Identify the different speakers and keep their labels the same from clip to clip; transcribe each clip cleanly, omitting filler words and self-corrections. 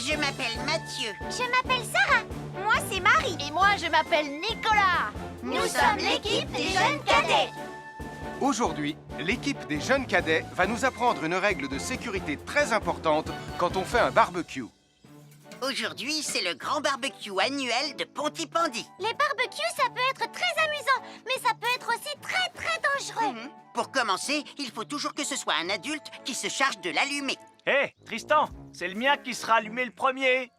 Speaker 1: Je m'appelle Mathieu.
Speaker 2: Je m'appelle Sarah. Moi, c'est Marie.
Speaker 3: Et moi, je m'appelle Nicolas.
Speaker 2: Nous sommes l'équipe des jeunes cadets.
Speaker 4: Aujourd'hui, l'équipe des jeunes cadets va nous apprendre une règle de sécurité très importante quand on fait un barbecue.
Speaker 1: Aujourd'hui, c'est le grand barbecue annuel de Pontypandy.
Speaker 2: Les barbecues, ça peut être très amusant, mais ça peut être aussi très dangereux.
Speaker 1: Pour commencer, il faut toujours que ce soit un adulte qui se charge de l'allumer.
Speaker 5: Hé, Tristan, c'est le mien qui sera allumé le premier.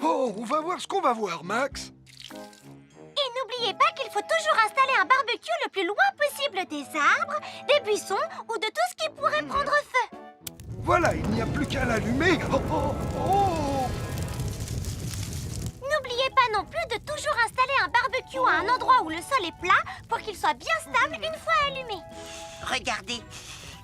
Speaker 6: Oh, on va voir ce qu'on va voir, Max.
Speaker 2: Et n'oubliez pas qu'il faut toujours installer un barbecue le plus loin possible des arbres, des buissons ou de tout ce qui pourrait prendre feu.
Speaker 6: Voilà, il n'y a plus qu'à l'allumer. Oh, oh, oh.
Speaker 2: N'oubliez pas non plus de toujours installer un barbecue à un endroit où le sol est plat pour qu'il soit bien stable une fois allumé.
Speaker 1: Regardez,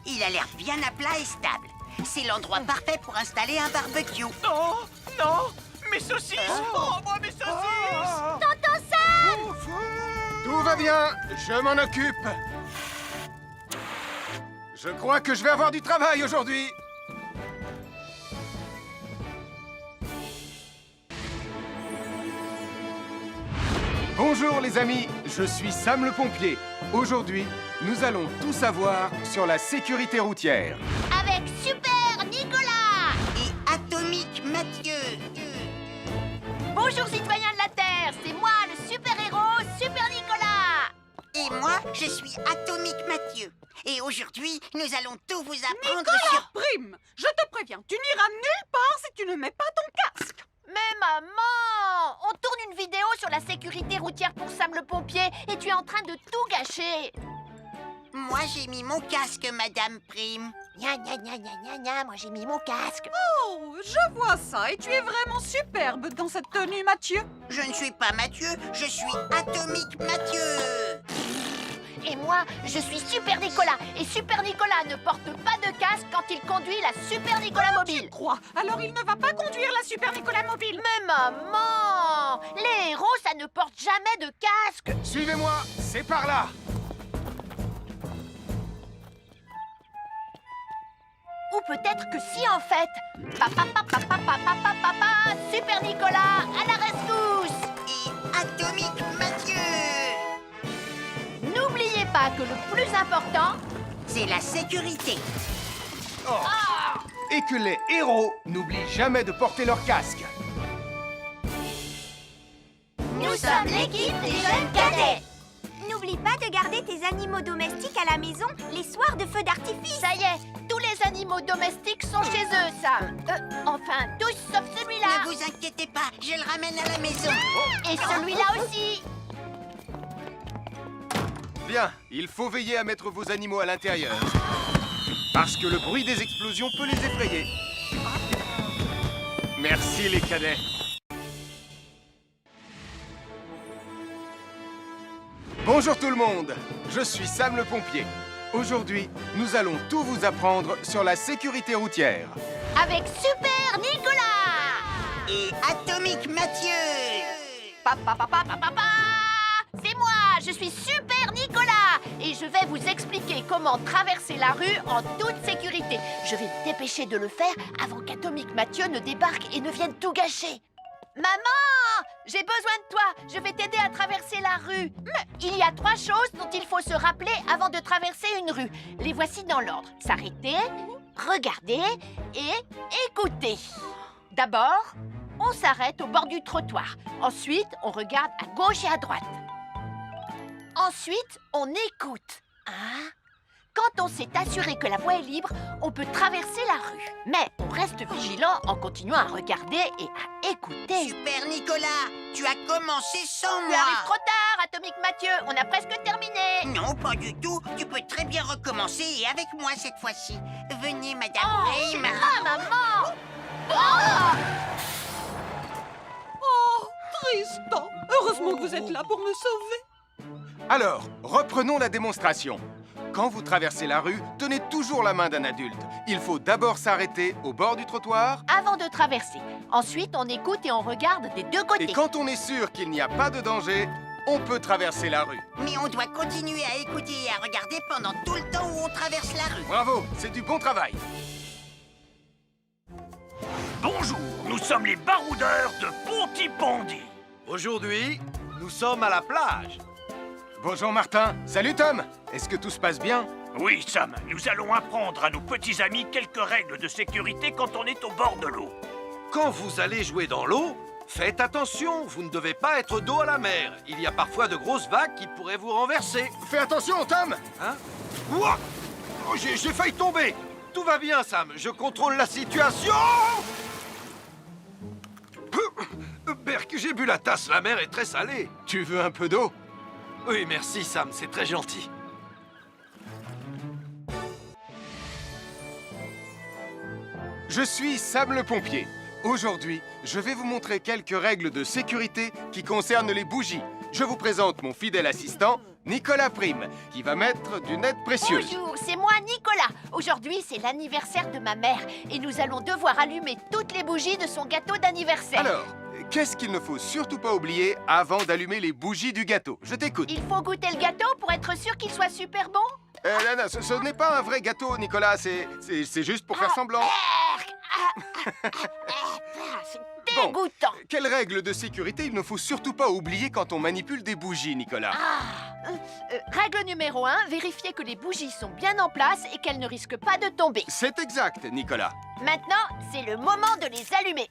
Speaker 1: il a l'air bien à plat et stable. C'est l'endroit parfait pour installer un barbecue.
Speaker 5: Non, non, mes saucisses. Oh, moi, mes saucisses.
Speaker 2: Tonton Sam!
Speaker 4: Tout va bien, je m'en occupe. Je crois que je vais avoir du travail aujourd'hui. Bonjour les amis, je suis Sam le pompier. Aujourd'hui, nous allons tout savoir sur la sécurité routière.
Speaker 2: Avec Super Nicolas!
Speaker 1: Et Atomique Mathieu.
Speaker 3: Bonjour citoyens de la Terre, c'est moi le super-héros Super Nicolas.
Speaker 1: Et moi, je suis Atomique Mathieu. Et aujourd'hui, nous allons tout vous apprendre
Speaker 7: Nicolas,
Speaker 1: sur...
Speaker 7: Prime, je te préviens, tu n'iras nulle part si tu ne mets pas ton casque.
Speaker 3: Mais maman, on tourne une vidéo sur la sécurité routière pour Sam le pompier et tu es en train de tout gâcher.
Speaker 1: Moi, j'ai mis mon casque, Madame Prime.
Speaker 3: Gna gna gna gna gna gna, moi j'ai mis mon casque.
Speaker 7: Oh, je vois ça et tu es vraiment superbe dans cette tenue, Mathieu.
Speaker 1: Je ne suis pas Mathieu, je suis Atomique Mathieu.
Speaker 3: Et moi, je suis Super Nicolas. Et Super Nicolas ne porte pas de casque quand il conduit la Super Nicolas mobile.
Speaker 7: Crois, alors il ne va pas conduire la Super Nicolas mobile.
Speaker 3: Mais maman, les héros, ça ne porte jamais de casque.
Speaker 4: Suivez-moi, c'est par là.
Speaker 3: Ou peut-être que si en fait. Papa, papa, papa, papa, papa, Super Nicolas, à la rescousse.
Speaker 1: Et Atomique Mathieu.
Speaker 3: N'oubliez pas que le plus important,
Speaker 1: C'est la sécurité.
Speaker 4: Et que les héros n'oublient jamais de porter leur casque.
Speaker 2: Nous sommes l'équipe des jeunes cadets. N'oublie pas de garder tes animaux domestiques à la maison les soirs de feu d'artifice.
Speaker 3: ça y est, tous les animaux domestiques sont chez eux, Sam. Enfin, tous sauf celui-là.
Speaker 1: Ne vous inquiétez pas, je le ramène à la maison.
Speaker 3: Et celui-là aussi.
Speaker 4: Bien, il faut veiller à mettre vos animaux à l'intérieur. Parce que le bruit des explosions peut les effrayer. Merci les cadets. Bonjour tout le monde, je suis Sam le pompier. Aujourd'hui, nous allons tout vous apprendre sur la sécurité routière.
Speaker 3: Avec Super Nicolas.
Speaker 1: Et Atomique Mathieu.
Speaker 3: Papa, papa, papa, papa. C'est moi, je suis Super Nicolas. Et je vais vous expliquer comment traverser la rue en toute sécurité. Je vais me dépêcher de le faire avant qu'Atomique Mathieu ne débarque et ne vienne tout gâcher. Maman, j'ai besoin de toi. Je vais t'aider à traverser la rue. Mais il y a 3 choses dont il faut se rappeler avant de traverser une rue. Les voici dans l'ordre. S'arrêter, regarder et écouter. D'abord, on s'arrête au bord du trottoir. Ensuite, on regarde à gauche et à droite. Ensuite, on écoute. Hein? Quand on s'est assuré que la voie est libre, on peut traverser la rue. Mais on reste vigilant en continuant à regarder et à écouter.
Speaker 1: Super Nicolas, tu as commencé sans
Speaker 3: Tu
Speaker 1: moi.
Speaker 3: arrives trop tard, Atomique Mathieu. On a presque terminé.
Speaker 1: Non, pas du tout. Tu peux très bien recommencer et avec moi cette fois-ci. Venez, Madame Prime.
Speaker 3: Ah, maman! Oh!
Speaker 7: Oh, Tristan, heureusement que vous êtes là pour me sauver.
Speaker 4: Alors, reprenons la démonstration. Quand vous traversez la rue, tenez toujours la main d'un adulte. Il faut d'abord s'arrêter au bord du trottoir.
Speaker 3: Avant de traverser. Ensuite, on écoute et on regarde des deux côtés.
Speaker 4: Et quand on est sûr qu'il n'y a pas de danger, on peut traverser la rue.
Speaker 1: Mais on doit continuer à écouter et à regarder pendant tout le temps où on traverse la rue.
Speaker 4: Bravo, c'est du bon travail.
Speaker 5: Bonjour, nous sommes les baroudeurs de Pontypandy.
Speaker 8: Aujourd'hui, nous sommes à la plage.
Speaker 4: Bonjour Martin. Salut Tom. Est-ce que tout se passe bien?
Speaker 5: Oui, Sam, nous allons apprendre à nos petits amis quelques règles de sécurité quand on est au bord de l'eau.
Speaker 8: Quand vous allez jouer dans l'eau, faites attention, vous ne devez pas être dos à la mer. Il y a parfois de grosses vagues qui pourraient vous renverser.
Speaker 4: Fais attention Tom.
Speaker 8: Hein? Ouah! Oh, j'ai failli tomber. Tout va bien, Sam, je contrôle la situation. Berk, j'ai bu la tasse, la mer est très salée.
Speaker 4: Tu veux un peu d'eau?
Speaker 8: Oui, merci, Sam, c'est très gentil.
Speaker 4: Je suis Sam le pompier. Aujourd'hui, je vais vous montrer quelques règles de sécurité qui concernent les bougies. Je vous présente mon fidèle assistant, Nicolas Prime, qui va mettre d'une aide précieuse.
Speaker 3: Bonjour, c'est moi Nicolas. Aujourd'hui, c'est l'anniversaire de ma mère et nous allons devoir allumer toutes les bougies de son gâteau d'anniversaire.
Speaker 4: Alors, qu'est-ce qu'il ne faut surtout pas oublier avant d'allumer les bougies du gâteau? Je t'écoute.
Speaker 3: Il faut goûter le gâteau pour être sûr qu'il soit super bon.
Speaker 4: Non, ce n'est pas un vrai gâteau, Nicolas. C'est juste pour faire semblant.
Speaker 3: C'est dégoûtant.
Speaker 4: Quelles règles de sécurité il ne faut surtout pas oublier quand on manipule des bougies, Nicolas?
Speaker 3: Règle numéro 1, vérifier que les bougies sont bien en place et qu'elles ne risquent pas de tomber.
Speaker 4: C'est exact, Nicolas.
Speaker 3: Maintenant, c'est le moment de les allumer.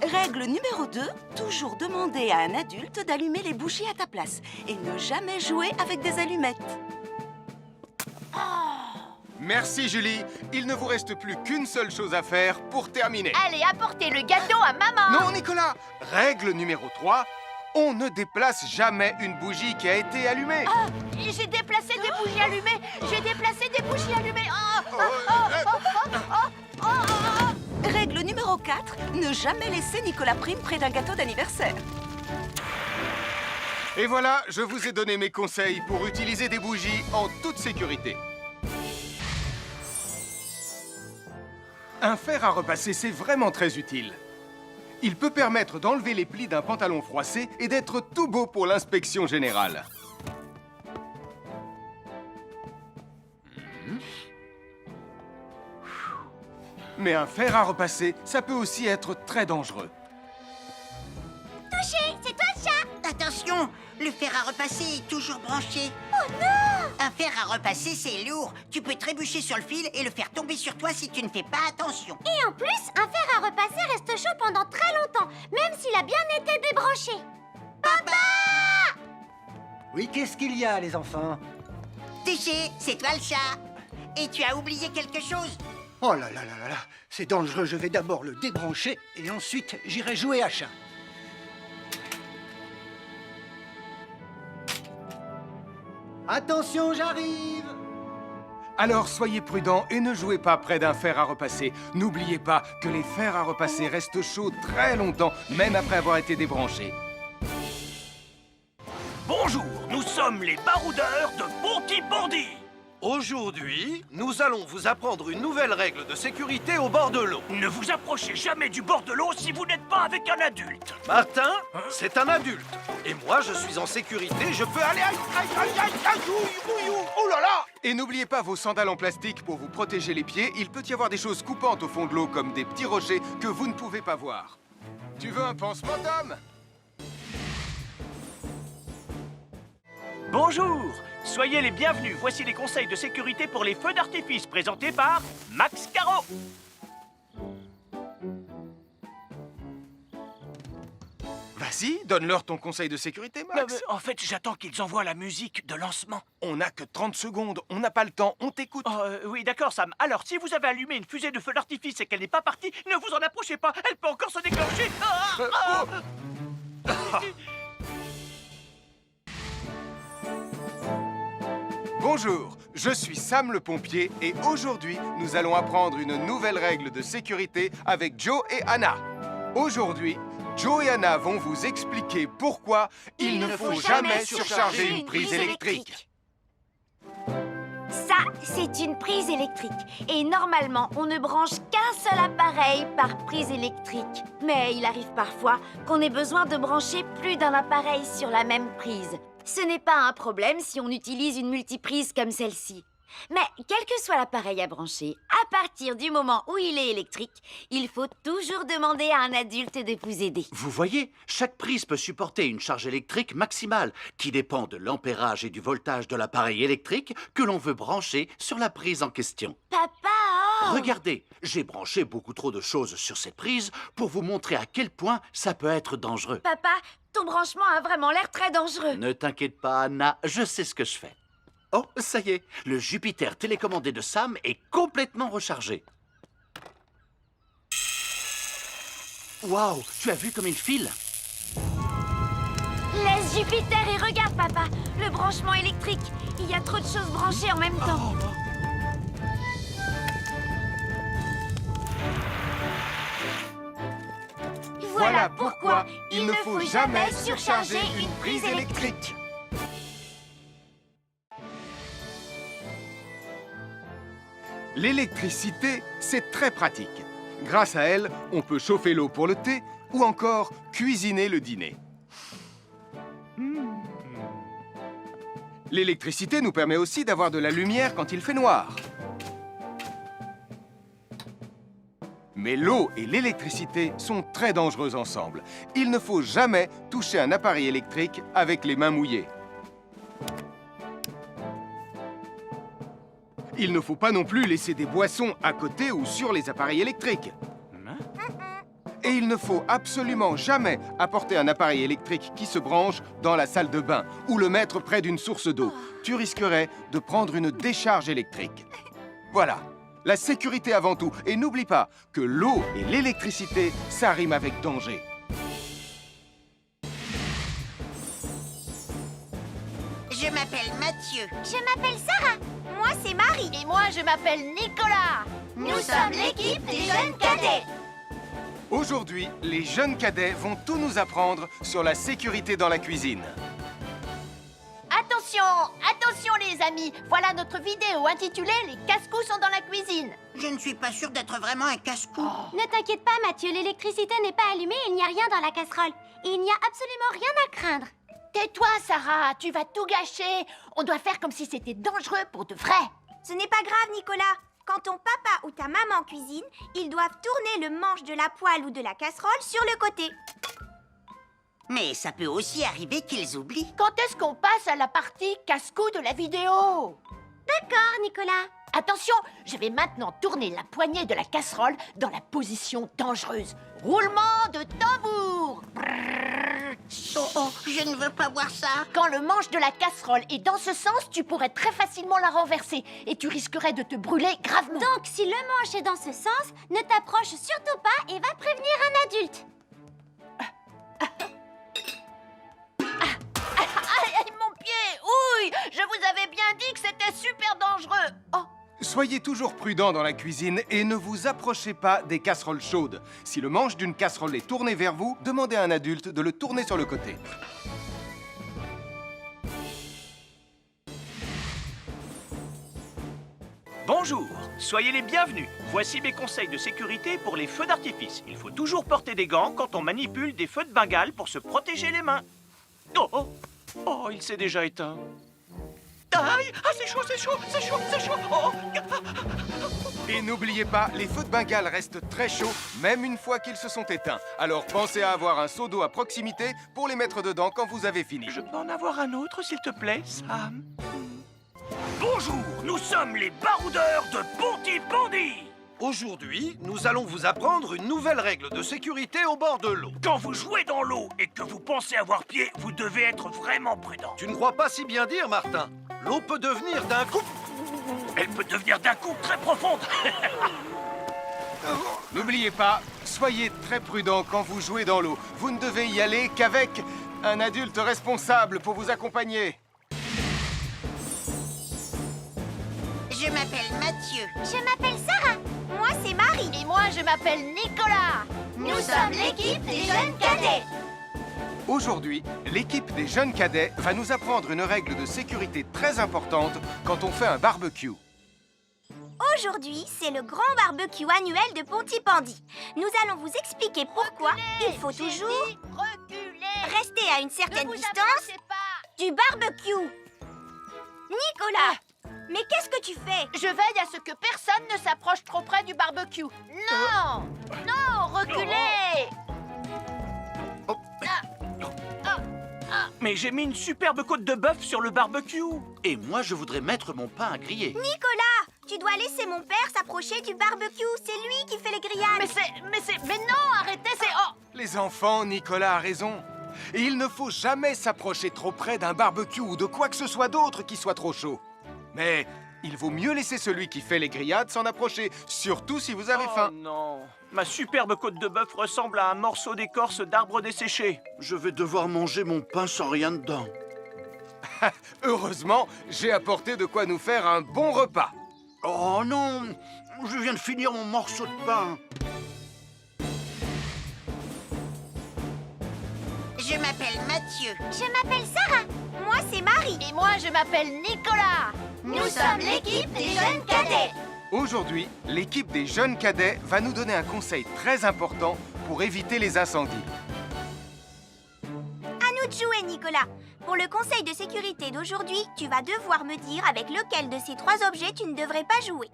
Speaker 9: Règle numéro 2, toujours demander à un adulte d'allumer les bougies à ta place et ne jamais jouer avec des allumettes.
Speaker 4: Merci, Julie. Il ne vous reste plus qu'une seule chose à faire pour terminer.
Speaker 3: Allez, apportez le gâteau à maman.
Speaker 4: Non, Nicolas. Règle numéro 3, on ne déplace jamais une bougie qui a été allumée.
Speaker 3: J'ai déplacé des bougies allumées. J'ai déplacé des bougies allumées.
Speaker 9: Règle numéro 4, ne jamais laisser Nicolas Prime près d'un gâteau d'anniversaire.
Speaker 4: Et voilà, je vous ai donné mes conseils pour utiliser des bougies en toute sécurité. Un fer à repasser, c'est vraiment très utile. Il peut permettre d'enlever les plis d'un pantalon froissé et d'être tout beau pour l'inspection générale. Mais un fer à repasser, ça peut aussi être très dangereux.
Speaker 2: Touché, c'est toi le chat.
Speaker 1: Attention, le fer à repasser est toujours branché. Oh non! Un fer à repasser, c'est lourd. Tu peux trébucher sur le fil et le faire tomber sur toi si tu ne fais pas attention.
Speaker 2: Et en plus, un fer à repasser reste chaud pendant très longtemps, même s'il a bien été débranché. Papa!
Speaker 10: Oui, qu'est-ce qu'il y a, les enfants?
Speaker 1: Touché, c'est toi le chat. Et tu as oublié quelque chose?
Speaker 10: Oh là là là là là, c'est dangereux, je vais d'abord le débrancher et ensuite j'irai jouer à chat. Attention, j'arrive!
Speaker 4: Alors soyez prudents et ne jouez pas près d'un fer à repasser. N'oubliez pas que les fers à repasser restent chauds très longtemps, même après avoir été débranchés.
Speaker 5: Bonjour, nous sommes les baroudeurs de Pontypandy.
Speaker 8: Aujourd'hui, nous allons vous apprendre une nouvelle règle de sécurité au bord de l'eau.
Speaker 5: Ne vous approchez jamais du bord de l'eau si vous n'êtes pas avec un adulte.
Speaker 8: Martin, c'est un adulte. Et moi, je suis en sécurité, je peux aller... Aïe, aïe, aïe, aïe, aïe, ouïe, ouïe, oh là là!
Speaker 4: Et n'oubliez pas vos sandales en plastique pour vous protéger les pieds. Il peut y avoir des choses coupantes au fond de l'eau, comme des petits rochers que vous ne pouvez pas voir. Tu veux un pansement, Tom?
Speaker 5: Bonjour, soyez les bienvenus. Voici les conseils de sécurité pour les feux d'artifice présentés par Max Caro.
Speaker 4: Vas-y, donne-leur ton conseil de sécurité, Max.
Speaker 5: En fait, j'attends qu'ils envoient la musique de lancement.
Speaker 4: On n'a que 30 secondes, on n'a pas le temps, on t'écoute.
Speaker 5: Oui, d'accord, Sam. Alors, si vous avez allumé une fusée de feu d'artifice et qu'elle n'est pas partie, ne vous en approchez pas. Elle peut encore se déclencher.
Speaker 4: Bonjour, je suis Sam le pompier et aujourd'hui, nous allons apprendre une nouvelle règle de sécurité avec Joe et Anna. Aujourd'hui, Joe et Anna vont vous expliquer pourquoi il ne faut jamais surcharger une prise électrique.
Speaker 2: Ça, c'est une prise électrique. Et normalement, on ne branche qu'un seul appareil par prise électrique. Mais il arrive parfois qu'on ait besoin de brancher plus d'un appareil sur la même prise. Ce n'est pas un problème si on utilise une multiprise comme celle-ci. Mais quel que soit l'appareil à brancher, à partir du moment où il est électrique, il faut toujours demander à un adulte de vous aider.
Speaker 8: Vous voyez, chaque prise peut supporter une charge électrique maximale qui dépend de l'ampérage et du voltage de l'appareil électrique que l'on veut brancher sur la prise en question.
Speaker 2: Papa, oh!
Speaker 8: Regardez, j'ai branché beaucoup trop de choses sur cette prise pour vous montrer à quel point ça peut être dangereux.
Speaker 2: Papa, ton branchement a vraiment l'air très dangereux.
Speaker 8: Ne t'inquiète pas, Anna, je sais ce que je fais. Oh, ça y est, le Jupiter télécommandé de Sam est complètement rechargé. Waouh, tu as vu comme il file?
Speaker 2: Laisse Jupiter et regarde, papa. Le branchement électrique. Il y a trop de choses branchées en même temps.
Speaker 4: Voilà pourquoi il ne faut jamais surcharger une prise électrique. L'électricité, c'est très pratique. Grâce à elle, on peut chauffer l'eau pour le thé ou encore cuisiner le dîner. L'électricité nous permet aussi d'avoir de la lumière quand il fait noir. Mais l'eau et l'électricité sont très dangereuses ensemble. Il ne faut jamais toucher un appareil électrique avec les mains mouillées. Il ne faut pas non plus laisser des boissons à côté ou sur les appareils électriques. Et il ne faut absolument jamais apporter un appareil électrique qui se branche dans la salle de bain ou le mettre près d'une source d'eau. Tu risquerais de prendre une décharge électrique. Voilà, la sécurité avant tout. Et n'oublie pas que l'eau et l'électricité, ça rime avec danger.
Speaker 1: Je m'appelle Mathieu.
Speaker 2: Je m'appelle Sarah. Moi, c'est Marie.
Speaker 3: Et moi, je m'appelle Nicolas.
Speaker 2: Nous sommes l'équipe des jeunes cadets.
Speaker 4: Aujourd'hui, les jeunes cadets vont tout nous apprendre sur la sécurité dans la cuisine.
Speaker 3: Attention, attention les amis. Voilà notre vidéo intitulée « Les casse-cou sont dans la cuisine ».
Speaker 1: Je ne suis pas sûre d'être vraiment un casse-cou.
Speaker 2: Ne t'inquiète pas, Mathieu. L'électricité n'est pas allumée et il n'y a rien dans la casserole. Et il n'y a absolument rien à craindre.
Speaker 3: Tais-toi, Sarah, tu vas tout gâcher. On doit faire comme si c'était dangereux pour de vrai.
Speaker 2: Ce n'est pas grave, Nicolas. Quand ton papa ou ta maman cuisine, ils doivent tourner le manche de la poêle ou de la casserole sur le côté.
Speaker 1: Mais ça peut aussi arriver qu'ils oublient.
Speaker 3: Quand est-ce qu'on passe à la partie casse-cou de la vidéo?
Speaker 2: D'accord, Nicolas.
Speaker 3: Attention, je vais maintenant tourner la poignée de la casserole dans la position dangereuse. Roulement de tambour.
Speaker 1: Oh, je ne veux pas voir ça.
Speaker 3: Quand le manche de la casserole est dans ce sens, tu pourrais très facilement la renverser et tu risquerais de te brûler gravement.
Speaker 2: Donc, si le manche est dans ce sens, ne t'approche surtout pas et va prévenir un adulte.
Speaker 3: Aïe, mon pied! Ouille! Je vous avais bien dit que c'était super dangereux. Oh!
Speaker 4: Soyez toujours prudents dans la cuisine et ne vous approchez pas des casseroles chaudes. Si le manche d'une casserole est tourné vers vous, demandez à un adulte de le tourner sur le côté.
Speaker 5: Bonjour, soyez les bienvenus. Voici mes conseils de sécurité pour les feux d'artifice. Il faut toujours porter des gants quand on manipule des feux de Bengale pour se protéger les mains. Oh, oh, oh, il s'est déjà éteint. Aïe, ah, c'est chaud, c'est chaud, c'est chaud, c'est chaud. Oh.
Speaker 4: Et n'oubliez pas, les feux de Bengale restent très chauds, même une fois qu'ils se sont éteints. Alors pensez à avoir un seau d'eau à proximité pour les mettre dedans quand vous avez fini.
Speaker 5: Je peux en avoir un autre, s'il te plaît, Sam? Bonjour, nous sommes les baroudeurs de Pontypandy.
Speaker 8: Aujourd'hui, nous allons vous apprendre une nouvelle règle de sécurité au bord de l'eau.
Speaker 5: Quand vous jouez dans l'eau et que vous pensez avoir pied, vous devez être vraiment prudent.
Speaker 8: Tu ne crois pas si bien dire, Martin? L'eau peut devenir d'un coup...
Speaker 5: Elle peut devenir d'un coup très profonde.
Speaker 4: N'oubliez pas, soyez très prudents quand vous jouez dans l'eau. Vous ne devez y aller qu'avec un adulte responsable pour vous accompagner.
Speaker 1: Je m'appelle Mathieu.
Speaker 2: Je m'appelle Sarah. Moi, c'est Marie.
Speaker 3: Et moi, je m'appelle Nicolas.
Speaker 2: Nous sommes l'équipe des jeunes cadets.
Speaker 4: Aujourd'hui, l'équipe des jeunes cadets va nous apprendre une règle de sécurité très importante quand on fait un barbecue.
Speaker 2: Aujourd'hui, c'est le grand barbecue annuel de Pontypandy. Nous allons vous expliquer pourquoi il faut toujours
Speaker 3: reculer.
Speaker 2: rester à une certaine
Speaker 3: Ne vous
Speaker 2: distance
Speaker 3: approchez pas.
Speaker 2: du barbecue. Nicolas, Mais qu'est-ce que tu fais?
Speaker 3: Je veille à ce que personne ne s'approche trop près du barbecue. Non! Non, reculez!
Speaker 5: Mais j'ai mis une superbe côte de bœuf sur le barbecue.
Speaker 8: Et moi, je voudrais mettre mon pain à griller.
Speaker 2: Nicolas, tu dois laisser mon père s'approcher du barbecue. C'est lui qui fait les grillades.
Speaker 3: Mais non, arrêtez, c'est... Oh!
Speaker 4: Les enfants, Nicolas a raison. Et il ne faut jamais s'approcher trop près d'un barbecue ou de quoi que ce soit d'autre qui soit trop chaud. Mais il vaut mieux laisser celui qui fait les grillades s'en approcher, surtout si vous avez faim.
Speaker 5: Oh non. Ma superbe côte de bœuf ressemble à un morceau d'écorce d'arbre desséché.
Speaker 8: Je vais devoir manger mon pain sans rien dedans.
Speaker 4: Heureusement, j'ai apporté de quoi nous faire un bon repas.
Speaker 8: Oh non! Je viens de finir mon morceau de pain.
Speaker 1: Je m'appelle Mathieu.
Speaker 2: Je m'appelle Sarah. Moi, c'est Marie.
Speaker 3: Et moi, je m'appelle Nicolas.
Speaker 2: Nous sommes l'équipe des jeunes cadets.
Speaker 4: Aujourd'hui, l'équipe des jeunes cadets va nous donner un conseil très important pour éviter les incendies.
Speaker 2: À nous de jouer, Nicolas. Pour le conseil de sécurité d'aujourd'hui, tu vas devoir me dire avec lequel de ces 3 objets tu ne devrais pas jouer.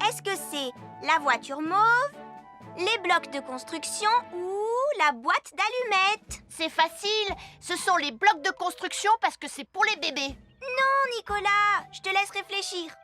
Speaker 2: Est-ce que c'est la voiture mauve, les blocs de construction ou la boîte d'allumettes?
Speaker 3: C'est facile. Ce sont les blocs de construction parce que c'est pour les bébés.
Speaker 2: Non, Nicolas, je te laisse réfléchir.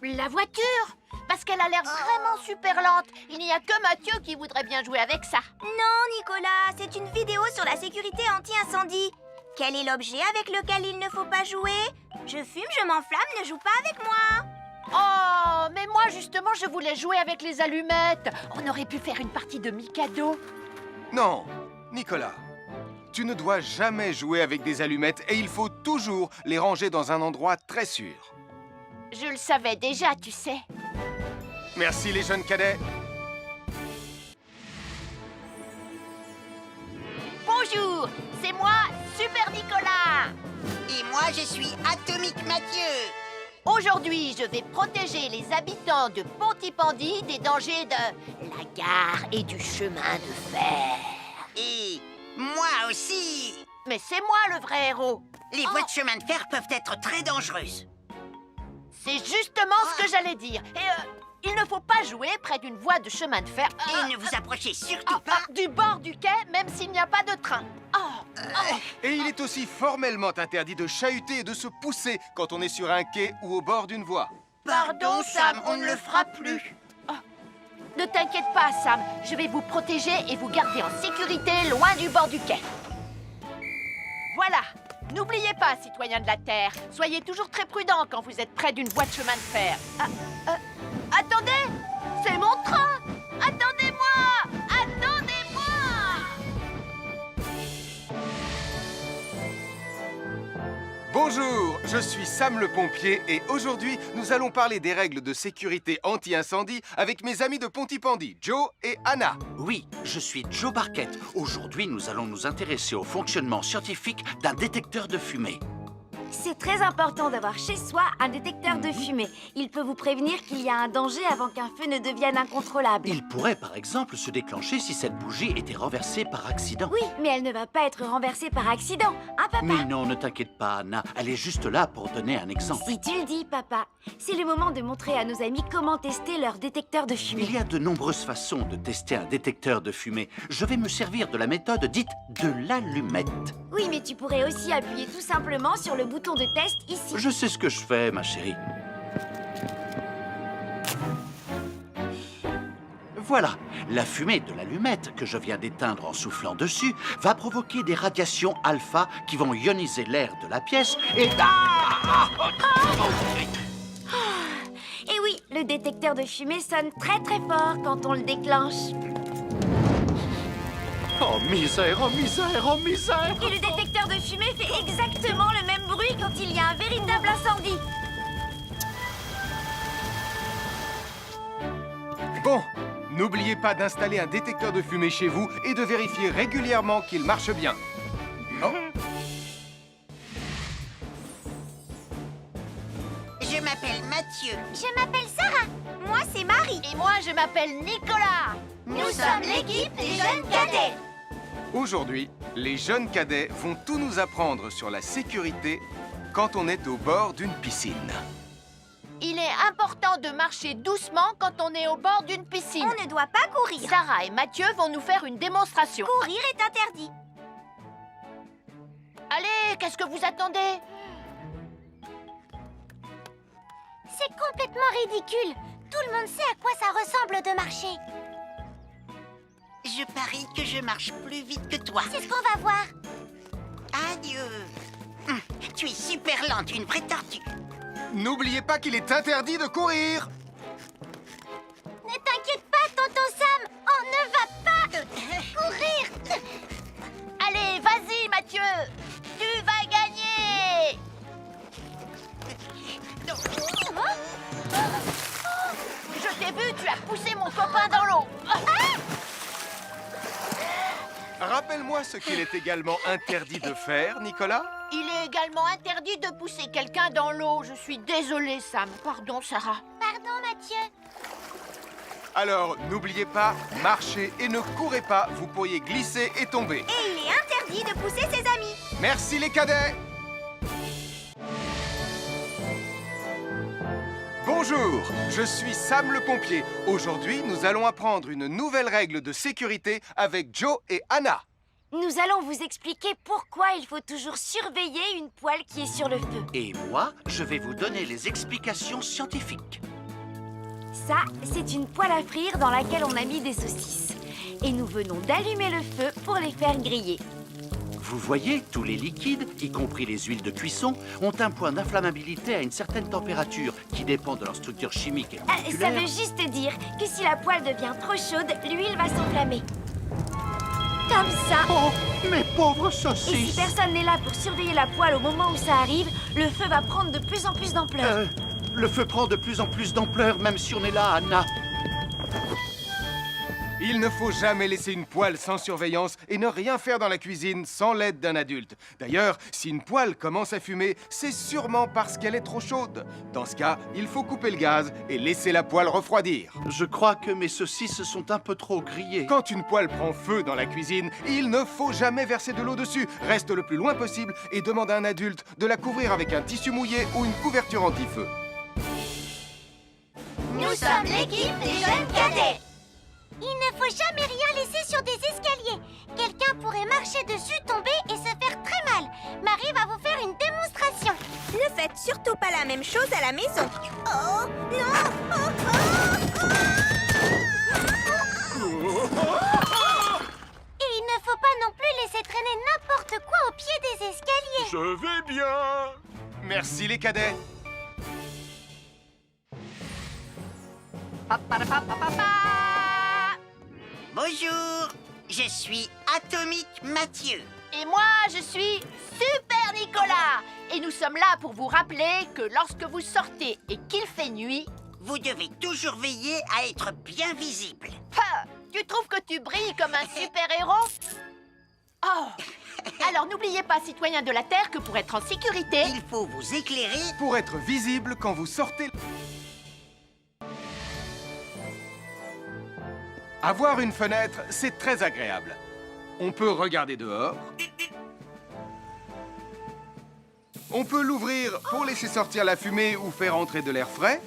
Speaker 3: La voiture? Parce qu'elle a l'air vraiment super lente. Il n'y a que Mathieu qui voudrait bien jouer avec ça.
Speaker 2: Non, Nicolas, c'est une vidéo sur la sécurité anti-incendie. Quel est l'objet avec lequel il ne faut pas jouer? Je fume, je m'enflamme, ne joue pas avec moi.
Speaker 3: Oh, mais moi justement, je voulais jouer avec les allumettes. On aurait pu faire une partie de Mikado.
Speaker 4: Non, Nicolas, tu ne dois jamais jouer avec des allumettes et il faut toujours les ranger dans un endroit très sûr.
Speaker 3: Je le savais déjà, tu sais.
Speaker 4: Merci les jeunes cadets.
Speaker 3: Bonjour, c'est moi, Super Nicolas.
Speaker 1: Et moi, je suis Atomique Mathieu.
Speaker 3: Aujourd'hui, je vais protéger les habitants de Pontypandy des dangers de la gare et du chemin de fer.
Speaker 1: Et moi aussi.
Speaker 3: Mais c'est moi le vrai héros.
Speaker 1: Les voies de chemin de fer peuvent être très dangereuses.
Speaker 3: C'est justement ce que j'allais dire. Et il ne faut pas jouer près d'une voie de chemin de fer.
Speaker 1: Et ne vous approchez surtout pas.
Speaker 3: Du bord du quai, même s'il n'y a pas de train.
Speaker 4: Et il est aussi formellement interdit de chahuter et de se pousser quand on est sur un quai ou au bord d'une voie.
Speaker 1: Pardon, Sam, on ne le fera plus.
Speaker 3: Ne t'inquiète pas, Sam. Je vais vous protéger et vous garder en sécurité loin du bord du quai. Voilà. N'oubliez pas, citoyens de la Terre, soyez toujours très prudents quand vous êtes près d'une voie de chemin de fer. Attendez! C'est mon train! Attendez-moi! Attendez-moi!
Speaker 4: Bonjour, je suis Sam le pompier et aujourd'hui, nous allons parler des règles de sécurité anti-incendie avec mes amis de Pontypandy, Joe et Anna.
Speaker 8: Oui, je suis Joe Barquette. Aujourd'hui, nous allons nous intéresser au fonctionnement scientifique d'un détecteur de fumée.
Speaker 2: C'est très important d'avoir chez soi un détecteur de fumée. Il peut vous prévenir qu'il y a un danger avant qu'un feu ne devienne incontrôlable.
Speaker 8: Il pourrait, par exemple, se déclencher si cette bougie était renversée par accident.
Speaker 2: Oui, mais elle ne va pas être renversée par accident, hein, papa?
Speaker 8: Mais non, ne t'inquiète pas, Anna. Elle est juste là pour donner un exemple.
Speaker 2: Si tu le dis, papa. C'est le moment de montrer à nos amis comment tester leur détecteur de fumée.
Speaker 8: Il y a de nombreuses façons de tester un détecteur de fumée. Je vais me servir de la méthode dite de l'allumette.
Speaker 2: Oui, mais tu pourrais aussi appuyer tout simplement sur le bouton de test ici.
Speaker 8: Je sais ce que je fais, ma chérie. Voilà, la fumée de l'allumette que je viens d'éteindre en soufflant dessus va provoquer des radiations alpha qui vont ioniser l'air de la pièce et...
Speaker 2: Et oui, le détecteur de fumée sonne très très fort quand on le déclenche.
Speaker 8: Oh misère, oh misère, oh misère!
Speaker 2: Et le détecteur de fumée fait exactement le même bruit quand il y a un véritable incendie.
Speaker 4: Bon, n'oubliez pas d'installer un détecteur de fumée chez vous et de vérifier régulièrement qu'il marche bien. Oh.
Speaker 1: Je m'appelle Mathieu.
Speaker 2: Je m'appelle Sarah. Moi, c'est Marie.
Speaker 3: Et moi, je m'appelle Nicolas.
Speaker 2: Nous sommes l'équipe des jeunes cadets.
Speaker 4: Aujourd'hui, les jeunes cadets vont tout nous apprendre sur la sécurité quand on est au bord d'une piscine.
Speaker 3: Il est important de marcher doucement quand on est au bord d'une piscine.
Speaker 2: On ne doit pas courir.
Speaker 3: Sarah et Mathieu vont nous faire une démonstration.
Speaker 2: Courir est interdit.
Speaker 3: Allez, qu'est-ce que vous attendez?
Speaker 2: C'est complètement ridicule. Tout le monde sait à quoi ça ressemble de marcher.
Speaker 1: Je parie que je marche plus vite que toi.
Speaker 2: C'est ce qu'on va voir.
Speaker 1: Adieu. Tu es super lente, une vraie tortue.
Speaker 4: N'oubliez pas qu'il est interdit de courir.
Speaker 2: Ne t'inquiète pas, tonton Sam. On ne va pas courir.
Speaker 3: Allez, vas-y, Mathieu. Tu vas gagner. Je t'ai vu, tu as poussé mon copain dans l'eau.
Speaker 4: Rappelle-moi ce qu'il est également interdit de faire, Nicolas.
Speaker 3: Il est également interdit de pousser quelqu'un dans l'eau. Je suis désolée, Sam. Pardon, Sarah.
Speaker 2: Pardon, Mathieu.
Speaker 4: Alors, n'oubliez pas, marchez et ne courez pas, vous pourriez glisser et tomber.
Speaker 2: Et il est interdit de pousser ses amis.
Speaker 4: Merci les cadets. Bonjour, je suis Sam le pompier. Aujourd'hui, nous allons apprendre une nouvelle règle de sécurité avec Joe et Anna.
Speaker 2: Nous allons vous expliquer pourquoi il faut toujours surveiller une poêle qui est sur le feu.
Speaker 8: Et moi, je vais vous donner les explications scientifiques.
Speaker 2: Ça, c'est une poêle à frire dans laquelle on a mis des saucisses. Et nous venons d'allumer le feu pour les faire griller.
Speaker 8: Vous voyez, tous les liquides, y compris les huiles de cuisson, ont un point d'inflammabilité à une certaine température qui dépend de leur structure chimique et
Speaker 2: Ça
Speaker 8: moléculaire.
Speaker 2: veut juste dire que si la poêle devient trop chaude, l'huile va s'enflammer. Comme ça.
Speaker 8: Oh, mes pauvres
Speaker 2: Et si
Speaker 8: saucisses!
Speaker 2: personne n'est là pour surveiller la poêle au moment où ça arrive, le feu va prendre de plus en plus d'ampleur.
Speaker 8: Le feu prend de plus en plus d'ampleur, même si on est là, Anna.
Speaker 4: Il ne faut jamais laisser une poêle sans surveillance et ne rien faire dans la cuisine sans l'aide d'un adulte. D'ailleurs, si une poêle commence à fumer, c'est sûrement parce qu'elle est trop chaude. Dans ce cas, il faut couper le gaz et laisser la poêle refroidir.
Speaker 8: Je crois que mes saucisses sont un peu trop grillées.
Speaker 4: Quand une poêle prend feu dans la cuisine, il ne faut jamais verser de l'eau dessus. Reste le plus loin possible et demande à un adulte de la couvrir avec un tissu mouillé ou une couverture anti-feu.
Speaker 2: Nous sommes l'équipe des jeunes cadets. Il ne faut jamais rien laisser sur des escaliers. Quelqu'un pourrait marcher dessus, tomber et se faire très mal. Marie va vous faire une démonstration. Ne faites surtout pas la même chose à la maison. Oh, non! Et il ne faut pas non plus laisser traîner n'importe quoi au pied des escaliers.
Speaker 4: Je vais bien. Merci les cadets.
Speaker 1: Bonjour, je suis Atomique Mathieu.
Speaker 3: Et moi, je suis Super Nicolas. Et nous sommes là pour vous rappeler que lorsque vous sortez et qu'il fait nuit...
Speaker 1: Vous devez toujours veiller à être bien visible.
Speaker 3: Tu trouves que tu brilles comme un super-héros? Oh! Alors n'oubliez pas, citoyens de la Terre, que pour être en sécurité...
Speaker 1: Il faut vous éclairer.
Speaker 4: Pour être visible quand vous sortez... Avoir une fenêtre, c'est très agréable. On peut regarder dehors. On peut l'ouvrir pour laisser sortir la fumée ou faire entrer de l'air frais.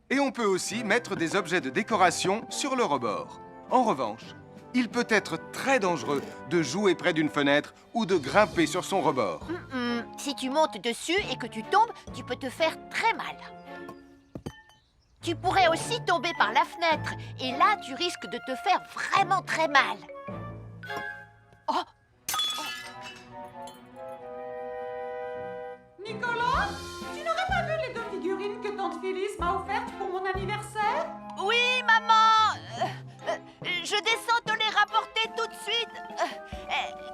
Speaker 4: Et on peut aussi mettre des objets de décoration sur le rebord. En revanche, il peut être très dangereux de jouer près d'une fenêtre ou de grimper sur son rebord.
Speaker 3: Si tu montes dessus et que tu tombes, tu peux te faire très mal. Tu pourrais aussi tomber par la fenêtre. Et là, tu risques de te faire vraiment très mal. Oh!
Speaker 7: Nicolas, tu n'aurais pas vu les 2 figurines que tante Phyllis m'a offertes pour mon anniversaire?
Speaker 3: Oui, maman! Je descends te les rapporter tout de suite.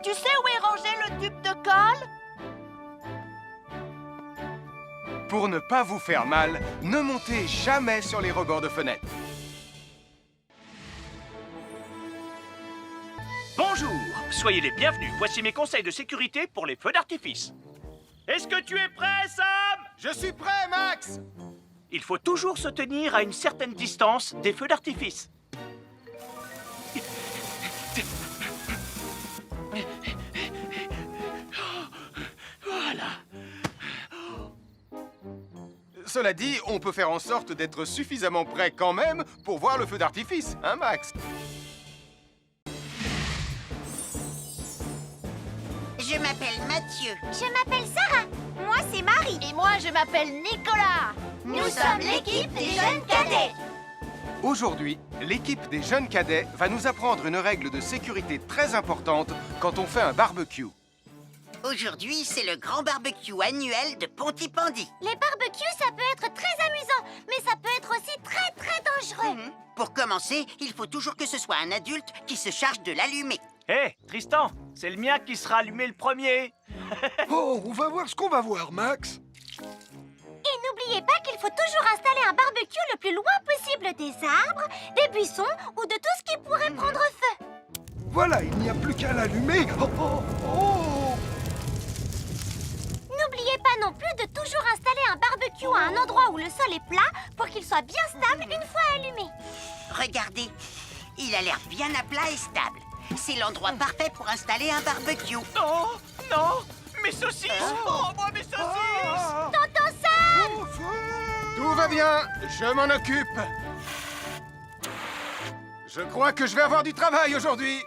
Speaker 3: Tu sais où est rangé le tube de colle?
Speaker 4: Pour ne pas vous faire mal, ne montez jamais sur les rebords de fenêtres.
Speaker 5: Bonjour, soyez les bienvenus. Voici mes conseils de sécurité pour les feux d'artifice. Est-ce que tu es prêt, Sam?
Speaker 4: Je suis prêt, Max!
Speaker 5: Il faut toujours se tenir à une certaine distance des feux d'artifice. Voilà.
Speaker 4: Cela dit, on peut faire en sorte d'être suffisamment près quand même pour voir le feu d'artifice, hein Max?
Speaker 1: Je m'appelle Mathieu.
Speaker 2: Je m'appelle Sarah. Moi, c'est Marie.
Speaker 3: Et moi, je m'appelle Nicolas.
Speaker 2: Nous sommes l'équipe des jeunes cadets.
Speaker 4: Aujourd'hui, l'équipe des jeunes cadets va nous apprendre une règle de sécurité très importante quand on fait un barbecue.
Speaker 1: Aujourd'hui, c'est le grand barbecue annuel de Pontypandy.
Speaker 2: Les barbecues, ça peut être très amusant, mais ça peut être aussi très dangereux.
Speaker 1: Pour commencer, il faut toujours que ce soit un adulte qui se charge de l'allumer.
Speaker 5: Hé, Tristan, c'est le mien qui sera allumé le premier.
Speaker 6: Oh, on va voir ce qu'on va voir, Max.
Speaker 2: Et n'oubliez pas qu'il faut toujours installer un barbecue le plus loin possible des arbres, des buissons ou de tout ce qui pourrait prendre feu.
Speaker 6: Voilà, il n'y a plus qu'à l'allumer. Oh, oh, oh.
Speaker 2: N'oubliez pas non plus de toujours installer un barbecue à un endroit où le sol est plat pour qu'il soit bien stable une fois allumé.
Speaker 1: Regardez, il a l'air bien à plat et stable. C'est l'endroit parfait pour installer un barbecue.
Speaker 5: Non, non, mes saucisses. Oh, moi, mes saucisses.
Speaker 2: Tonton Sam!
Speaker 4: Tout va bien, je m'en occupe. Je crois que je vais avoir du travail aujourd'hui.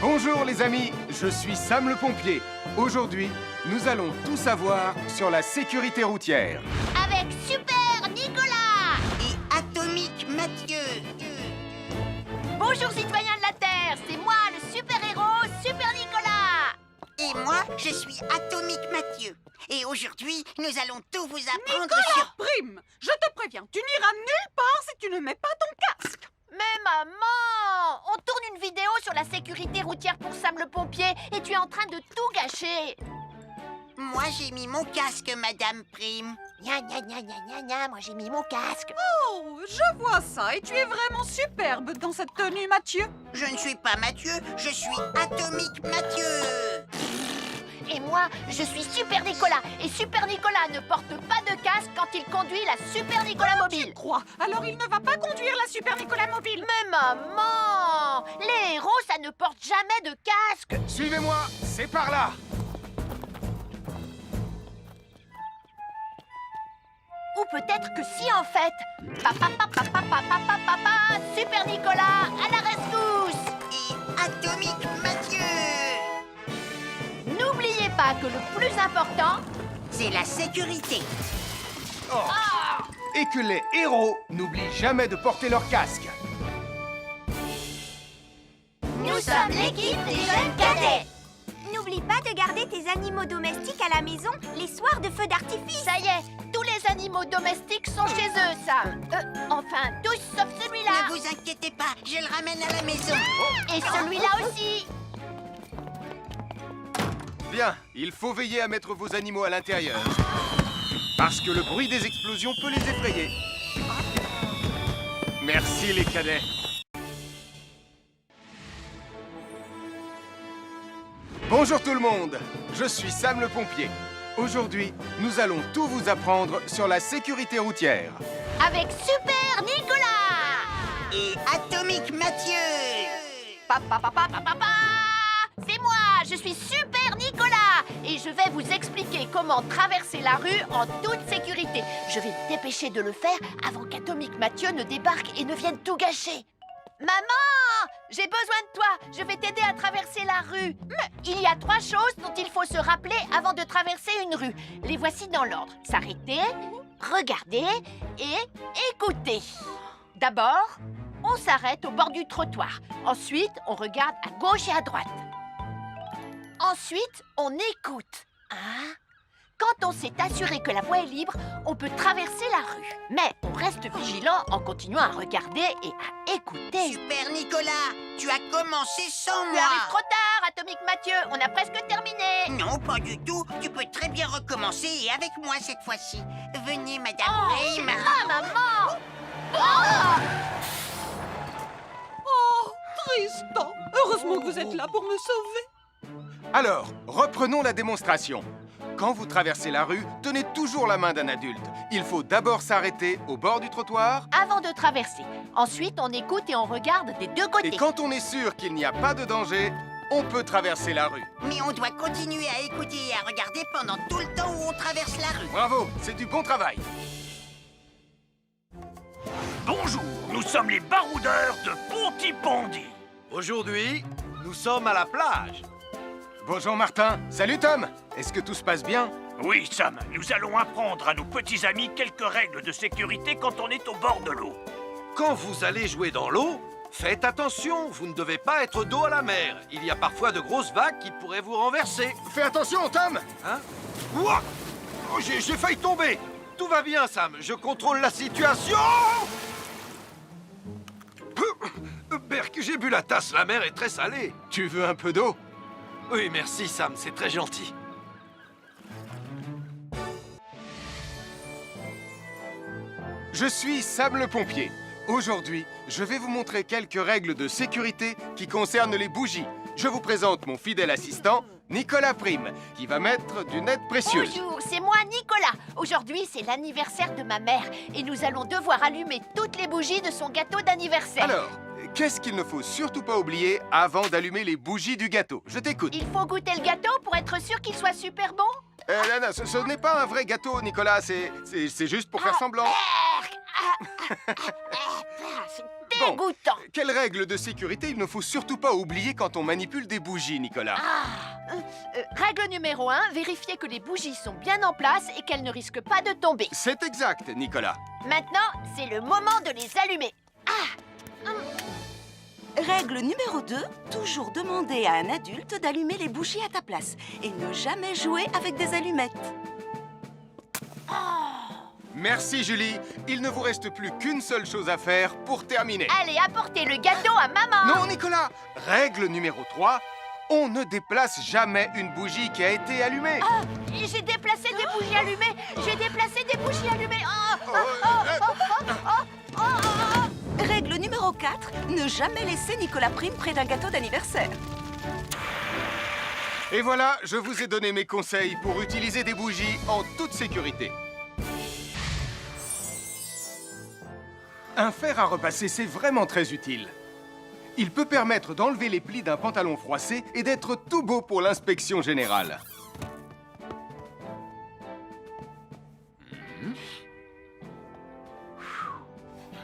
Speaker 4: Bonjour les amis, je suis Sam le pompier. Aujourd'hui, nous allons tout savoir sur la sécurité routière.
Speaker 2: Avec Super Nicolas!
Speaker 1: Et Atomique Mathieu.
Speaker 3: Bonjour citoyens de la Terre, c'est moi le super-héros Super Nicolas.
Speaker 1: Et moi, je suis Atomique Mathieu. Et aujourd'hui, nous allons tout vous apprendre
Speaker 7: Nicolas
Speaker 1: sur...
Speaker 7: Prime, je te préviens, tu n'iras nulle part si tu ne mets pas ton casque.
Speaker 3: Mais maman, on tourne une vidéo sur la sécurité routière pour Sam le pompier et tu es en train de tout gâcher.
Speaker 1: Moi, j'ai mis mon casque, Madame Prime.
Speaker 3: Gna gna gna gna gna gna, moi j'ai mis mon casque.
Speaker 7: Oh, je vois ça et tu es vraiment superbe dans cette tenue, Mathieu.
Speaker 1: Je ne suis pas Mathieu, je suis Atomique Mathieu.
Speaker 3: Et moi, je suis Super Nicolas. Et Super Nicolas ne porte pas de casque quand il conduit la Super Nicolas Mobile.
Speaker 7: Crois, alors il ne va pas conduire la Super Nicolas Mobile.
Speaker 3: Mais maman, les héros, ça ne porte jamais de casque.
Speaker 4: Suivez-moi, c'est par là.
Speaker 3: Ou peut-être que si en fait. Papa, papa, papa, papa, papa, Super Nicolas, à la rescousse.
Speaker 1: Et Atomique Mathieu.
Speaker 3: N'oubliez pas que le plus important,
Speaker 1: C'est la sécurité.
Speaker 4: Et que les héros n'oublient jamais de porter leur casque.
Speaker 2: Nous sommes l'équipe des jeunes cadets. N'oublie pas de garder tes animaux domestiques à la maison les soirs de feu d'artifice.
Speaker 3: ça y est, tous les animaux domestiques sont chez eux, Sam. Enfin, tous sauf celui-là.
Speaker 1: Ne vous inquiétez pas, je le ramène à la maison.
Speaker 3: Et celui-là aussi.
Speaker 4: Bien, il faut veiller à mettre vos animaux à l'intérieur. Parce que le bruit des explosions peut les effrayer. Merci les cadets. Bonjour tout le monde, je suis Sam le pompier. Aujourd'hui, nous allons tout vous apprendre sur la sécurité routière.
Speaker 3: Avec Super Nicolas.
Speaker 1: Et Atomique Mathieu.
Speaker 3: Papa, papa, papa, papa. C'est moi, je suis Super Nicolas. Et je vais vous expliquer comment traverser la rue en toute sécurité. Je vais me dépêcher de le faire avant qu'Atomique Mathieu ne débarque et ne vienne tout gâcher. Maman, j'ai besoin de toi. Je vais t'aider à traverser la rue. Mais il y a 3 choses dont il faut se rappeler avant de traverser une rue. Les voici dans l'ordre. S'arrêter, regarder et écouter. D'abord, on s'arrête au bord du trottoir. Ensuite, on regarde à gauche et à droite. Ensuite, on écoute. Hein? Quand on s'est assuré que la voie est libre, on peut traverser la rue. Mais on reste vigilant en continuant à regarder et à écouter.
Speaker 1: Super Nicolas, tu as commencé sans
Speaker 3: Tu
Speaker 1: moi.
Speaker 3: arrives trop tard, Atomique Mathieu. On a presque terminé.
Speaker 1: Non, pas du tout. Tu peux très bien recommencer et avec moi cette fois-ci. Venez, Madame Prime.
Speaker 3: Ah, maman! Oh!
Speaker 7: Oh, Tristan, heureusement que vous êtes là pour me sauver.
Speaker 4: Alors, reprenons la démonstration. Quand vous traversez la rue, tenez toujours la main d'un adulte. Il faut d'abord s'arrêter au bord du trottoir.
Speaker 3: Avant de traverser. Ensuite, on écoute et on regarde des deux côtés.
Speaker 4: Et quand on est sûr qu'il n'y a pas de danger, on peut traverser la rue.
Speaker 1: Mais on doit continuer à écouter et à regarder pendant tout le temps où on traverse la rue.
Speaker 4: Bravo, c'est du bon travail.
Speaker 5: Bonjour, nous sommes les baroudeurs de Pontypandy.
Speaker 8: Aujourd'hui, nous sommes à la plage.
Speaker 4: Bonjour Martin. Salut Tom. Est-ce que tout se passe bien?
Speaker 5: Oui, Sam, nous allons apprendre à nos petits amis quelques règles de sécurité quand on est au bord de l'eau.
Speaker 11: Quand vous allez jouer dans l'eau, faites attention, vous ne devez pas être dos à la mer. Il y a parfois de grosses vagues qui pourraient vous renverser.
Speaker 4: Fais attention Tom.
Speaker 11: Hein? Ouah! Oh, j'ai failli tomber. Tout va bien, Sam, je contrôle la situation. Berk, j'ai bu la tasse, la mer est très salée.
Speaker 4: Tu veux un peu d'eau?
Speaker 11: Oui, merci, Sam, c'est très gentil.
Speaker 4: Je suis Sam le pompier. Aujourd'hui, je vais vous montrer quelques règles de sécurité qui concernent les bougies. Je vous présente mon fidèle assistant, Nicolas Prime, qui va mettre d'une aide précieuse.
Speaker 3: Bonjour, c'est moi Nicolas. Aujourd'hui, c'est l'anniversaire de ma mère et nous allons devoir allumer toutes les bougies de son gâteau d'anniversaire.
Speaker 4: Alors, qu'est-ce qu'il ne faut surtout pas oublier avant d'allumer les bougies du gâteau? Je t'écoute.
Speaker 3: Il faut goûter le gâteau pour être sûr qu'il soit super bon.
Speaker 4: Non, ce n'est pas un vrai gâteau, Nicolas. C'est juste pour faire semblant.
Speaker 3: C'est dégoûtant.
Speaker 4: Quelles règles de sécurité il ne faut surtout pas oublier quand on manipule des bougies, Nicolas?
Speaker 3: Règle numéro 1, vérifier que les bougies sont bien en place et qu'elles ne risquent pas de tomber.
Speaker 4: C'est exact, Nicolas.
Speaker 3: Maintenant, c'est le moment de les allumer.
Speaker 9: Règle numéro 2, toujours demander à un adulte d'allumer les bougies à ta place et ne jamais jouer avec des allumettes.
Speaker 4: Merci, Julie. Il ne vous reste plus qu'une seule chose à faire pour terminer.
Speaker 3: Allez, apportez le gâteau à maman.
Speaker 4: Non, Nicolas. Règle numéro 3, on ne déplace jamais une bougie qui a été allumée.
Speaker 3: J'ai déplacé des bougies allumées. J'ai déplacé des bougies allumées.
Speaker 9: Règle numéro 4, ne jamais laisser Nicolas Prime près d'un gâteau d'anniversaire.
Speaker 4: Et voilà, je vous ai donné mes conseils pour utiliser des bougies en toute sécurité. Un fer à repasser, c'est vraiment très utile. Il peut permettre d'enlever les plis d'un pantalon froissé et d'être tout beau pour l'inspection générale.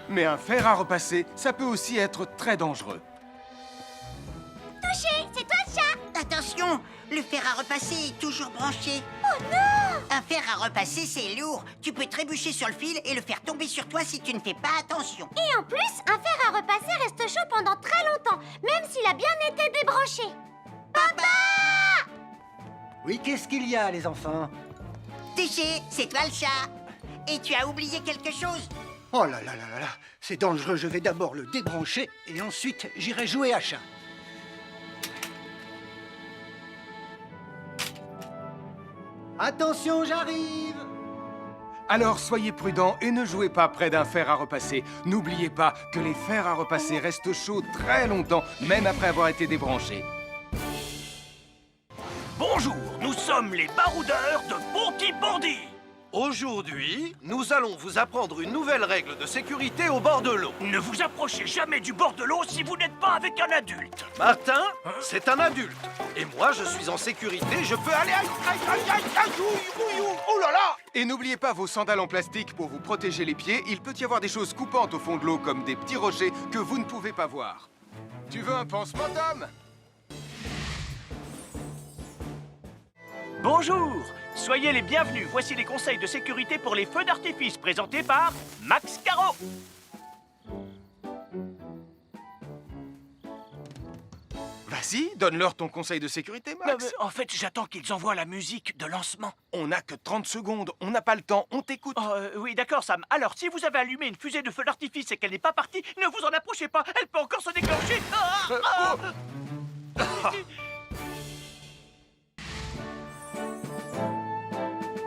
Speaker 4: Mais un fer à repasser, ça peut aussi être très dangereux.
Speaker 1: Touché, c'est toi le chat. Attention, le fer à repasser est toujours branché. Oh non! Un fer à repasser, c'est lourd. Tu peux trébucher sur le fil et le faire tomber sur toi si tu ne fais pas attention.
Speaker 2: Et en plus, un fer à repasser reste chaud pendant très longtemps, même s'il a bien été débranché.
Speaker 1: Papa!
Speaker 10: Oui, qu'est-ce qu'il y a, les enfants?
Speaker 1: Touché, c'est toi le chat. Et tu as oublié quelque chose?
Speaker 10: Oh là là là là là, c'est dangereux, je vais d'abord le débrancher et ensuite j'irai jouer à chat. Attention, j'arrive!
Speaker 4: Alors soyez prudents et ne jouez pas près d'un fer à repasser. N'oubliez pas que les fers à repasser restent chauds très longtemps, même après avoir été débranchés.
Speaker 5: Bonjour, nous sommes les baroudeurs de Pontypandy.
Speaker 11: Aujourd'hui, nous allons vous apprendre une nouvelle règle de sécurité au bord de l'eau.
Speaker 5: Ne vous approchez jamais du bord de l'eau si vous n'êtes pas avec un adulte.
Speaker 11: Martin, c'est un adulte. Et moi, je suis en sécurité, je peux aller... Aïe, aïe, aïe, aïe, aïe, ouïe, ouïe, ouïe, oh là là!
Speaker 4: Et n'oubliez pas vos sandales en plastique pour vous protéger les pieds. Il peut y avoir des choses coupantes au fond de l'eau, comme des petits rochers que vous ne pouvez pas voir. Tu veux un pansement, Tom?
Speaker 5: Bonjour, soyez les bienvenus. Voici les conseils de sécurité pour les feux d'artifice présentés par Max Caro.
Speaker 4: Vas-y, donne-leur ton conseil de sécurité, Max.
Speaker 5: En fait, j'attends qu'ils envoient la musique de lancement.
Speaker 4: On n'a que 30 secondes, on n'a pas le temps, on t'écoute.
Speaker 5: Oui, d'accord, Sam. Alors, si vous avez allumé une fusée de feu d'artifice et qu'elle n'est pas partie, ne vous en approchez pas. Elle peut encore se déclencher.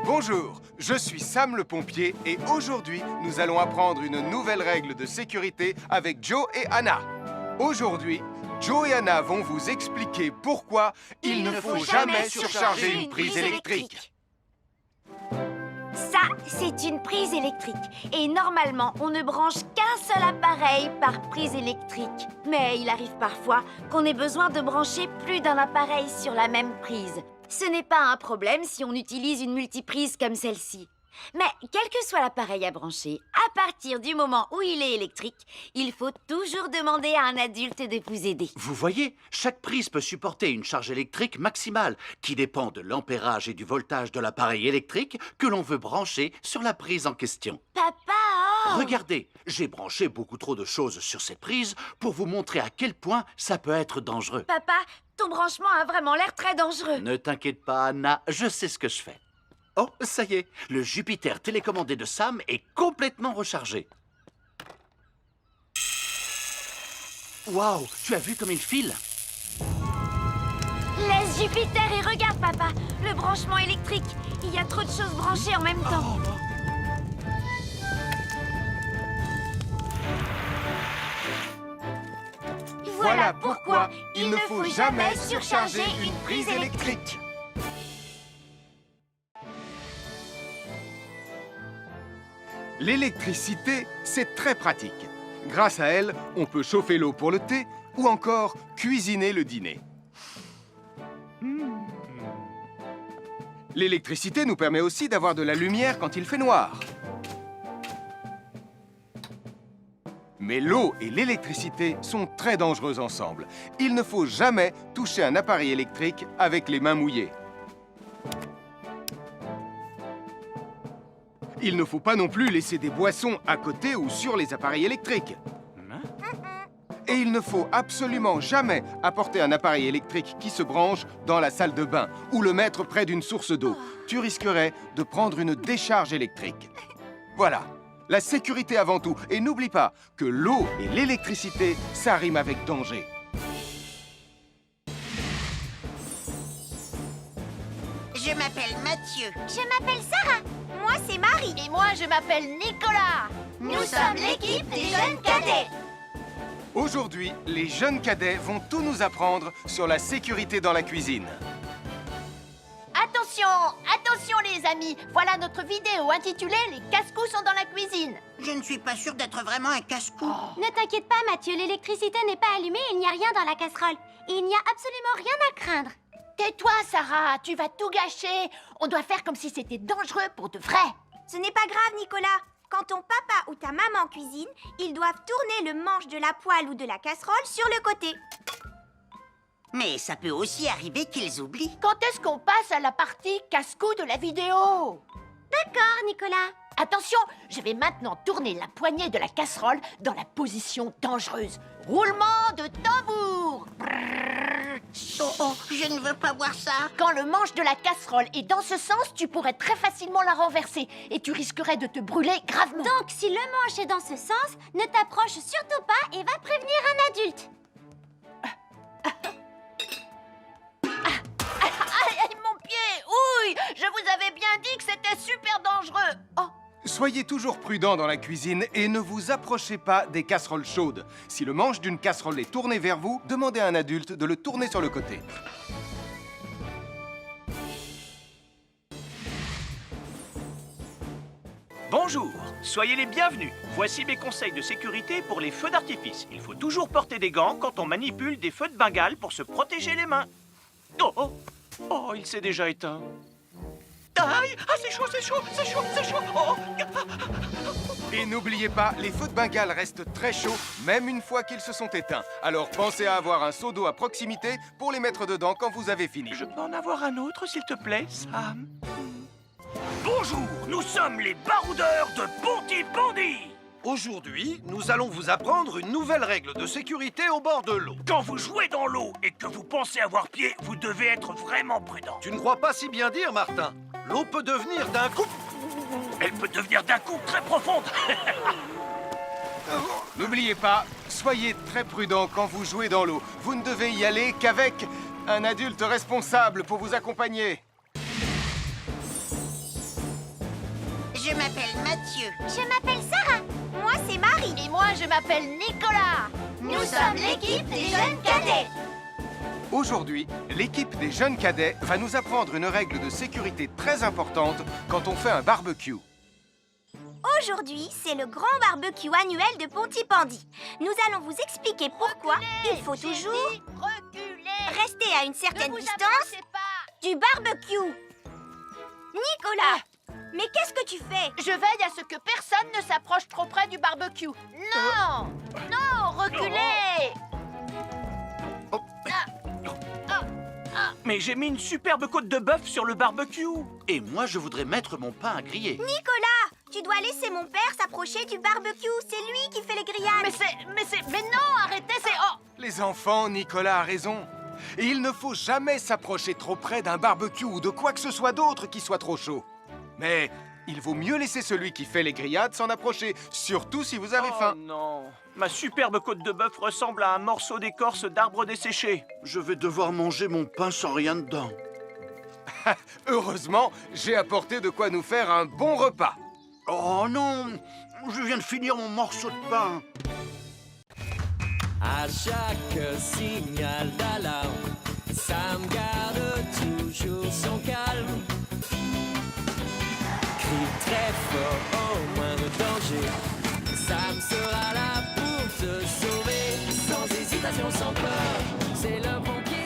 Speaker 4: Bonjour, je suis Sam le pompier et aujourd'hui, nous allons apprendre une nouvelle règle de sécurité avec Joe et Anna. Aujourd'hui, Joe et Anna vont vous expliquer pourquoi il ne faut jamais surcharger une prise électrique.
Speaker 2: Ça, c'est une prise électrique. Et normalement, on ne branche qu'un seul appareil par prise électrique. Mais il arrive parfois qu'on ait besoin de brancher plus d'un appareil sur la même prise. Ce n'est pas un problème si on utilise une multiprise comme celle-ci. Mais quel que soit l'appareil à brancher, à partir du moment où il est électrique, il faut toujours demander à un adulte de vous aider.
Speaker 8: Vous voyez, chaque prise peut supporter une charge électrique maximale qui dépend de l'ampérage et du voltage de l'appareil électrique que l'on veut brancher sur la prise en question.
Speaker 2: Papa!
Speaker 8: Regardez, j'ai branché beaucoup trop de choses sur cette prise pour vous montrer à quel point ça peut être dangereux.
Speaker 2: Papa, ton branchement a vraiment l'air très dangereux.
Speaker 8: Ne t'inquiète pas, Anna, je sais ce que je fais. Oh, ça y est, le Jupiter télécommandé de Sam est complètement rechargé. Waouh, tu as vu comme il file?
Speaker 2: Laisse Jupiter et regarde, papa. Le branchement électrique. Il y a trop de choses branchées en même temps.
Speaker 4: Voilà pourquoi il ne faut jamais surcharger une prise électrique. L'électricité, c'est très pratique. Grâce à elle, on peut chauffer l'eau pour le thé ou encore cuisiner le dîner. L'électricité nous permet aussi d'avoir de la lumière quand il fait noir. Mais l'eau et l'électricité sont très dangereuses ensemble. Il ne faut jamais toucher un appareil électrique avec les mains mouillées. Il ne faut pas non plus laisser des boissons à côté ou sur les appareils électriques. Et il ne faut absolument jamais apporter un appareil électrique qui se branche dans la salle de bain ou le mettre près d'une source d'eau. Tu risquerais de prendre une décharge électrique. Voilà, la sécurité avant tout. Et n'oublie pas que l'eau et l'électricité, ça rime avec danger.
Speaker 1: Je m'appelle Mathieu.
Speaker 2: Je m'appelle Sarah. Moi, c'est Marie.
Speaker 3: Et moi, je m'appelle Nicolas.
Speaker 2: Nous sommes l'équipe des jeunes cadets.
Speaker 4: Aujourd'hui, les jeunes cadets vont tout nous apprendre sur la sécurité dans la cuisine.
Speaker 3: Attention, attention les amis. Voilà notre vidéo intitulée « Les casse-cous sont dans la cuisine ».
Speaker 1: Je ne suis pas sûre d'être vraiment un casse-cou.
Speaker 2: Ne t'inquiète pas, Mathieu. L'électricité n'est pas allumée et il n'y a rien dans la casserole. Il n'y a absolument rien à craindre.
Speaker 3: Tais-toi, Sarah, tu vas tout gâcher. On doit faire comme si c'était dangereux pour de vrai.
Speaker 2: Ce n'est pas grave, Nicolas. Quand ton papa ou ta maman cuisine, ils doivent tourner le manche de la poêle ou de la casserole sur le côté.
Speaker 1: Mais ça peut aussi arriver qu'ils oublient.
Speaker 3: Quand est-ce qu'on passe à la partie casse-cou de la vidéo?
Speaker 2: D'accord, Nicolas.
Speaker 3: Attention, je vais maintenant tourner la poignée de la casserole dans la position dangereuse. Roulement de tambour.
Speaker 1: Oh, je ne veux pas voir ça.
Speaker 3: Quand le manche de la casserole est dans ce sens, tu pourrais très facilement la renverser et tu risquerais de te brûler gravement.
Speaker 2: Donc, si le manche est dans ce sens, ne t'approche surtout pas et va prévenir un adulte.
Speaker 3: Aïe, mon pied! Ouille! Je vous avais bien dit que c'était super dangereux. Oh!
Speaker 4: Soyez toujours prudents dans la cuisine et ne vous approchez pas des casseroles chaudes. Si le manche d'une casserole est tourné vers vous, demandez à un adulte de le tourner sur le côté.
Speaker 5: Bonjour, soyez les bienvenus. Voici mes conseils de sécurité pour les feux d'artifice. Il faut toujours porter des gants quand on manipule des feux de Bengale pour se protéger les mains. Oh, oh, oh, il s'est déjà éteint. Aïe, ah, c'est chaud, c'est chaud, c'est chaud, c'est chaud. Oh.
Speaker 4: Et n'oubliez pas, les feux de Bengale restent très chauds, même une fois qu'ils se sont éteints. Alors pensez à avoir un seau d'eau à proximité pour les mettre dedans quand vous avez fini.
Speaker 5: Je peux en avoir un autre, s'il te plaît, Sam? Bonjour, nous sommes les baroudeurs de Pontypandy.
Speaker 11: Aujourd'hui, nous allons vous apprendre une nouvelle règle de sécurité au bord de l'eau.
Speaker 5: Quand vous jouez dans l'eau et que vous pensez avoir pied, vous devez être vraiment prudent.
Speaker 11: Tu ne crois pas si bien dire, Martin? L'eau peut devenir d'un coup...
Speaker 5: Elle peut devenir d'un coup très profonde.
Speaker 4: N'oubliez pas, soyez très prudents quand vous jouez dans l'eau. Vous ne devez y aller qu'avec un adulte responsable pour vous accompagner.
Speaker 1: Je m'appelle Mathieu.
Speaker 2: Je m'appelle Sarah. Moi, c'est Marie.
Speaker 3: Et moi, je m'appelle Nicolas.
Speaker 2: Nous sommes l'équipe des jeunes cadets.
Speaker 4: Aujourd'hui, l'équipe des jeunes cadets va nous apprendre une règle de sécurité très importante quand on fait un barbecue.
Speaker 12: Aujourd'hui, c'est le grand barbecue annuel de Pontypandy. Nous allons vous expliquer pourquoi il faut toujours rester à une certaine distance du barbecue. Nicolas, mais qu'est-ce que tu fais?
Speaker 3: Je veille à ce que personne ne s'approche trop près du barbecue. Non! Non, reculez!
Speaker 5: Mais j'ai mis une superbe côte de bœuf sur le barbecue.
Speaker 8: Et moi, je voudrais mettre mon pain à griller.
Speaker 12: Nicolas, tu dois laisser mon père s'approcher du barbecue. C'est lui qui fait les grillades.
Speaker 3: Mais non, arrêtez, c'est... Oh!
Speaker 4: Les enfants, Nicolas a raison. Et il ne faut jamais s'approcher trop près d'un barbecue ou de quoi que ce soit d'autre qui soit trop chaud. Mais il vaut mieux laisser celui qui fait les grillades s'en approcher, surtout si vous avez faim.
Speaker 5: Non, ma superbe côte de bœuf ressemble à un morceau d'écorce d'arbre desséché.
Speaker 8: Je vais devoir manger mon pain sans rien dedans.
Speaker 4: Heureusement, j'ai apporté de quoi nous faire un bon repas.
Speaker 8: Oh non, je viens de finir mon morceau de pain.
Speaker 13: À chaque signal d'alarme, Sam garde toujours son calme. Crie très fort au moindre danger, Sam sera là pour te sauver, sans hésitation, sans peur.